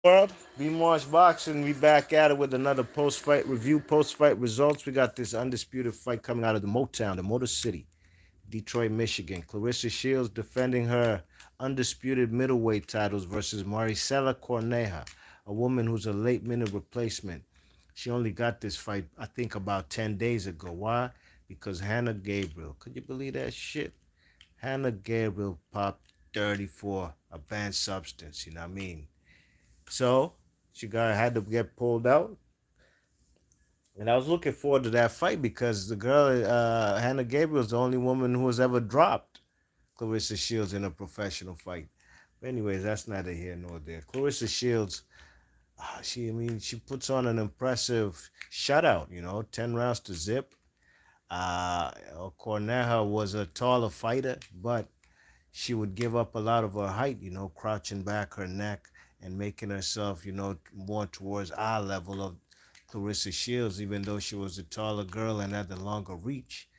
World, B Marsh Boxing. We back at it with another post-fight review, post-fight results. We got this undisputed fight coming out of the Motown, the Motor City, Detroit, Michigan. Claressa Shields defending her undisputed middleweight titles versus Maricela Corneja, a woman who's a late-minute replacement. She only got this fight, I think, about 10 days ago. Why? Because Hannah Gabriel. Could you believe that shit? Hannah Gabriel popped 30 for a banned substance. You know what I mean? So she got had to get pulled out. And I was looking forward to that fight because the girl, Hannah Gabriel, is the only woman who has ever dropped Claressa Shields in a professional fight. But anyways, that's neither here nor there. Claressa Shields, she puts on an impressive shutout. 10 rounds to zip. Uh, Corneja was a taller fighter, but she would give up a lot of her height, crouching back her neck and making herself, more towards eye level of Claressa Shields, even though she was a taller girl and had the longer reach.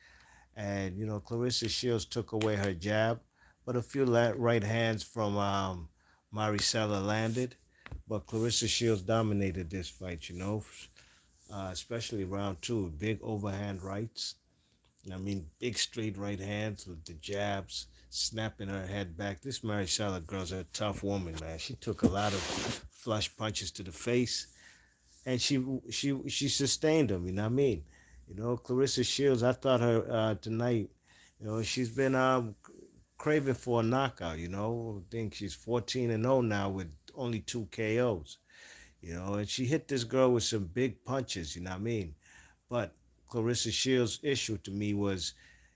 And, Claressa Shields took away her jab, but a few right hands from Maricela landed. But Claressa Shields dominated this fight, especially round two. Big overhand rights. I mean, big straight right hands with the jabs, snapping her head back. This Maricela girl's a tough woman, man. She took a lot of flush punches to the face, and she sustained them. You know what I mean? Claressa Shields. I thought her tonight. She's been craving for a knockout. I think she's 14-0 now with only 2 KOs. And she hit this girl with some big punches. You know what I mean? But Claressa Shields' issue to me was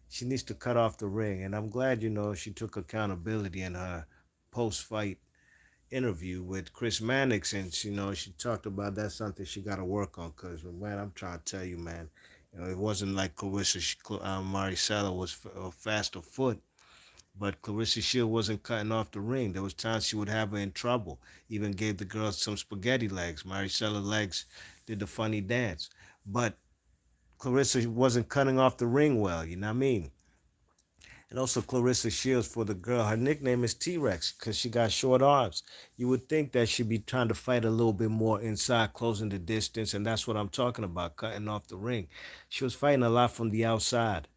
she needs to cut off the ring. And I'm glad, she took accountability in her post-fight interview with Chris Mannix. And, she talked about that's something she got to work on. Because, man, I'm trying to tell you, man, it wasn't like Maricela was a faster foot. But Claressa Shields wasn't cutting off the ring. There was times she would have her in trouble. Even gave the girl some spaghetti legs. Maricela legs did the funny dance. But Claressa wasn't cutting off the ring well, you know what I mean? And also Claressa Shields, for the girl, her nickname is T-Rex because she got short arms. You would think that she'd be trying to fight a little bit more inside, closing the distance, and that's what I'm talking about, cutting off the ring. She was fighting a lot from the outside.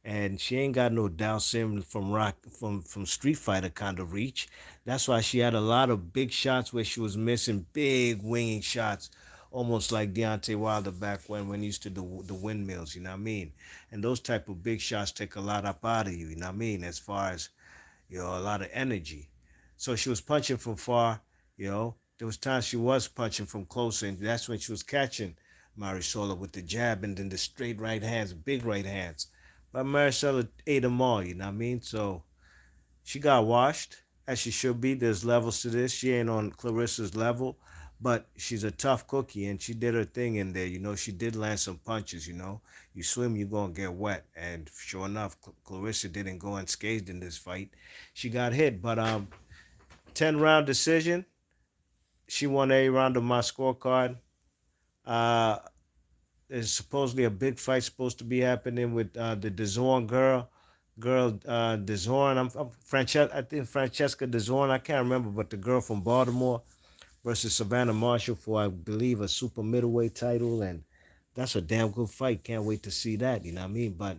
And she ain't got no Dhalsim from Street Fighter kind of reach. That's why she had a lot of big shots where she was missing big winging shots, almost like Deontay Wilder back when he used to do the windmills. You know what I mean? And those type of big shots take a lot up out of you. You know what I mean? As far as a lot of energy. So she was punching from far. There was times she was punching from close, and that's when she was catching Marisola with the jab and then the straight right hands, big right hands. But Maricela ate them all, you know what I mean? So she got washed, as she should be. There's levels to this. She ain't on Claressa's level, but she's a tough cookie, and she did her thing in there. She did land some punches, You swim, you're going to get wet. And sure enough, Claressa didn't go unscathed in this fight. She got hit, but 10-round decision. She won a round of my scorecard. Uh, there's supposedly a big fight supposed to be happening with the DAZN DAZN. I think Francesca DAZN. I can't remember, but the girl from Baltimore versus Savannah Marshall for, I believe, a super middleweight title, and that's a damn good fight. Can't wait to see that. You know what I mean? But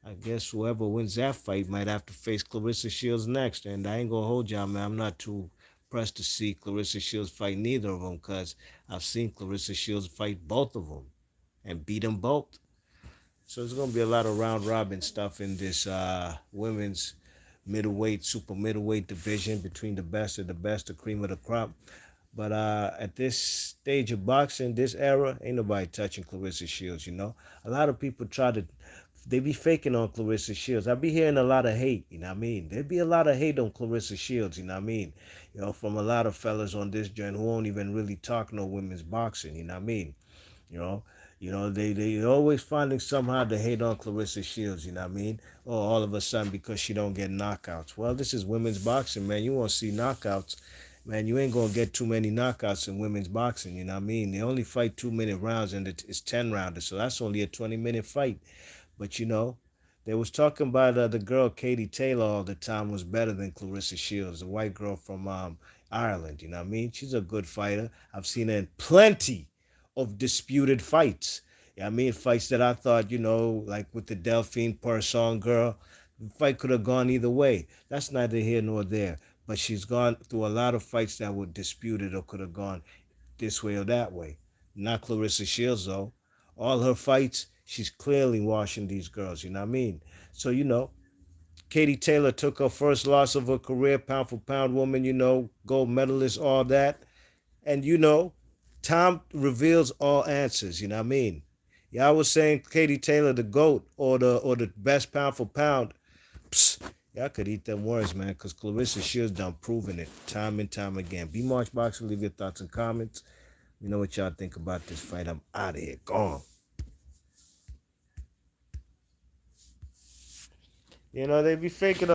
I guess whoever wins that fight might have to face Claressa Shields next. And I ain't gonna hold y'all, man. I'm not too pressed to see Claressa Shields fight neither of them because I've seen Claressa Shields fight both of them and beat them both. So there's going to be a lot of round robin stuff in this women's middleweight, super middleweight division between the best of the best, the cream of the crop. But at this stage of boxing, this era, ain't nobody touching Claressa Shields, A lot of people they be faking on Claressa Shields. I be hearing a lot of hate, you know what I mean? There'd be a lot of hate on Claressa Shields, you know what I mean? From a lot of fellas on this joint who won't even really talk no women's boxing, you know what I mean? You know, they always finding somehow to hate on Claressa Shields, you know what I mean? Oh, all of a sudden because she don't get knockouts. Well, this is women's boxing, man. You want to see knockouts, man, you ain't going to get too many knockouts in women's boxing, you know what I mean? They only fight 2-minute rounds and it's 10-rounders, so that's only a 20-minute fight. But, they was talking about the girl Katie Taylor all the time was better than Claressa Shields, the white girl from Ireland. You know what I mean? She's a good fighter. I've seen her in plenty of disputed fights. Yeah, I mean, fights that I thought, like with the Delphine Person girl, the fight could have gone either way. That's neither here nor there. But she's gone through a lot of fights that were disputed or could have gone this way or that way. Not Claressa Shields, though. All her fights, she's clearly washing these girls, you know what I mean? So, Katie Taylor took her first loss of her career, pound for pound woman, gold medalist, all that. And, time reveals all answers, you know what I mean? Yeah, I was saying Katie Taylor the GOAT or the best pound for pound. Psst, y'all could eat them words, man, because Claressa Shields done proven it time and time again. Be March Boxing, leave your thoughts and comments. You know what y'all think about this fight. I'm out of here. Gone. They be faking